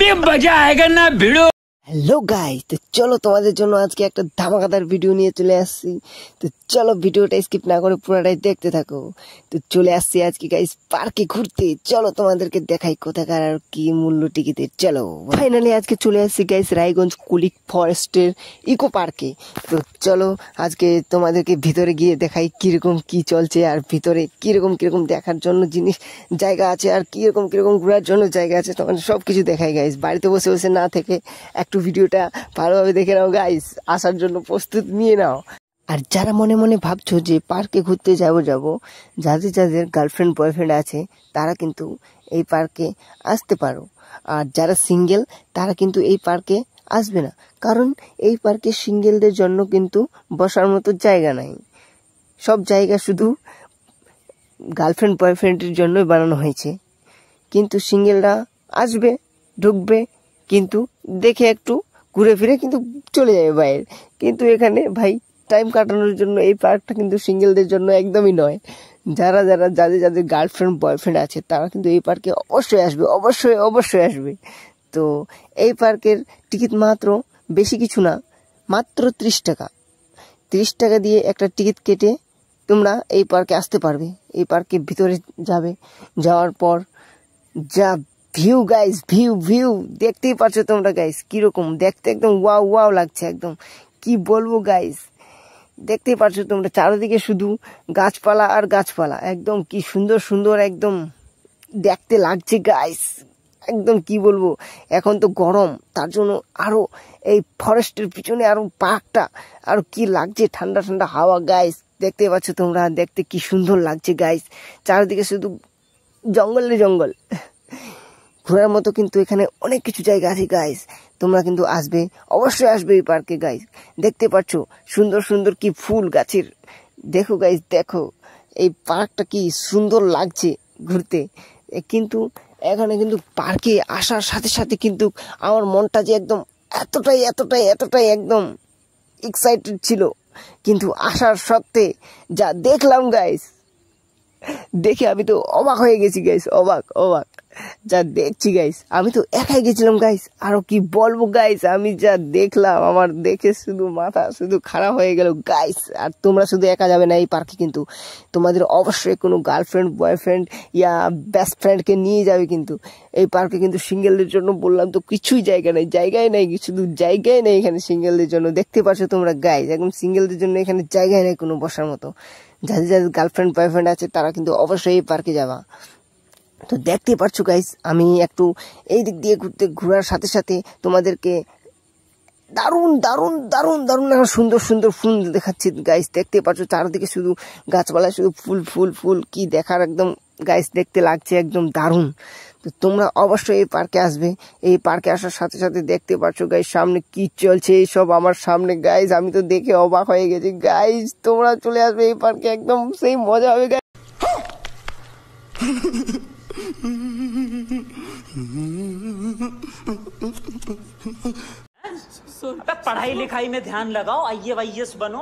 अभी मजा आएगा ना भिड़ो। হ্যালো গাইস, তো চলো তোমাদের জন্য আজকে একটা ধামাকাদার ভিডিও নিয়ে চলে আসছি। তো চলো ভিডিওটা স্কিপ না করে পুরোটাই দেখতে থাকো। তো চলে আসছি আজকে গাইস পার্কে ঘুরতে। চলো তোমাদেরকে দেখাই কোথাকার আর কি মূল্য টিকিটের। চলো ফাইনালি আজকে চলে আসছি গাইস রায়গঞ্জ কুলিক ফরেস্টের ইকো পার্কে। তো চলো আজকে তোমাদেরকে ভিতরে গিয়ে দেখাই কিরকম কি চলছে, আর ভিতরে কিরকম কিরকম দেখার জন্য জিনিস জায়গা আছে, আর কিরকম কিরকম ঘোরার জন্য জায়গা আছে। তোমাদের সব কিছু দেখাই গাইস, বাড়িতে বসে বসে না থেকে একটু ভিডিওটা ভালোভাবে দেখে নাও গাইস, আসার জন্য প্রস্তুত নিয়ে নাও। আর যারা মনে মনে ভাবছো যে পার্কে ঘুরতে যাব যাদের যাদের গার্লফ্রেন্ড বয়ফ্রেন্ড আছে তারা কিন্তু এই পার্কে আসতে পারো। আর যারা সিঙ্গেল তারা কিন্তু এই পার্কে আসবে না, কারণ এই পার্কে সিঙ্গেলদের জন্য কিন্তু বসার মতো জায়গা নাই। সব জায়গা শুধু গার্লফ্রেন্ড বয়ফ্রেন্ডের জন্যই বানানো হয়েছে। কিন্তু সিঙ্গেলরা আসবে, ঢুকবে, কিন্তু দেখে একটু ঘুরে ফিরে কিন্তু চলে যাবে বাইরে। কিন্তু এখানে ভাই টাইম কাটানোর জন্য এই পার্কটা কিন্তু সিঙ্গেলদের জন্য একদমই নয়। যাদের যাদের গার্লফ্রেন্ড বয়ফ্রেন্ড আছে তারা কিন্তু এই পার্কে অবশ্যই আসবে, অবশ্যই আসবে। তো এই পার্কের টিকিট মাত্র বেশি কিছু না, মাত্র 30 টাকা। 30 টাকা দিয়ে একটা টিকিট কেটে তোমরা এই পার্কে আসতে পারবে। এই পার্কের ভিতরে যাবে, যাওয়ার পর যা ভিউ গাইস, ভিউ দেখতেই পাচ্ছ তোমরা গাইস, কিরকম দেখতে একদম ওয়াও লাগছে, একদম কি বলবো গাইস। দেখতেই পাচ্ছ তোমরা চারিদিকে শুধু গাছপালা আর গাছপালা, একদম কি সুন্দর একদম দেখতে লাগছে গাইস। একদম কি বলবো, এখন তো গরম, তার জন্য আরো এই ফরেস্টের পিছনে আরো পার্কটা আরো কি লাগছে, ঠান্ডা হাওয়া গাইস। দেখতেই পাচ্ছ তোমরা, দেখতে কি সুন্দর লাগছে গাইস। চারিদিকে শুধু জঙ্গল। ঘোরার মতো কিন্তু এখানে অনেক কিছু জায়গা আছে গাইস, তোমরা কিন্তু আসবে, অবশ্যই আসবে এই পার্কে গাইস। দেখতে পাচ্ছ সুন্দর কি ফুল গাছের, দেখো গাইস, দেখো এই পার্কটা কি সুন্দর লাগছে ঘুরতে। কিন্তু এখানে কিন্তু পার্কে আসার সাথে সাথে কিন্তু আমার মনটা যে একদম এতটাই একদম এক্সাইটেড ছিল। কিন্তু আসার সত্ত্বে যা দেখলাম গাইস, দেখে আমি তো অবাক হয়ে গেছি গাইস, অবাক যা দেখছি গাইস। আমি তো একাই গেছিলাম গাইস, আরো কি বলবো গাইস, আমি যা দেখলাম আমার দেখে শুধু মাথা শুধু খারাপ হয়ে গেল গাইস। আর তোমরা শুধু একা যাবে না এই পার্কে, কিন্তু তোমাদের অবশ্যই কোনো গার্লফ্রেন্ড বয়ফ্রেন্ড ইয়া বেস্ট ফ্রেন্ডকে নিয়ে যাবে। কিন্তু এই পার্কে কিন্তু সিঙ্গেলদের জন্য বললাম তো কিছুই জায়গায় নাই, শুধু জায়গায় নেই এখানে সিঙ্গেলদের জন্য। দেখতে পাচ্ছ তোমরা গাইস, একদম সিঙ্গেলদের জন্য এখানে জায়গায় নেই কোনো বসার মতো। যাদের গার্লফ্রেন্ড বয়ফ্রেন্ড আছে তারা কিন্তু অবশ্যই এই পার্কে যাবা। তো দেখতে পাচ্ছ গাইস, আমি একটু এই দিক দিয়ে ঘোরার সাথে সাথে তোমাদেরকে দারুণ সুন্দর ফুল দেখাচ্ছি গাইস। দেখতে পাচ্ছ চারিদিকে শুধু গাছপালা, শুধু ফুল কি দেখার একদম গাইস, দেখতে লাগছে একদম দারুণ। তো তোমরা অবশ্যই এই পার্কে আসবে। এই পার্কে আসার সাথে সাথে দেখতে পাচ্ছ গাইস সামনে কি চলছে এইসব আমার সামনে গাইস, আমি তো দেখে অবাক হয়ে গেছি গাইস। তোমরা চলে আসবে এই পার্কে, একদম সেই মজা হবে গাইস। पढ़ाई लिखाई में ध्यान लगाओ, IAS बनो।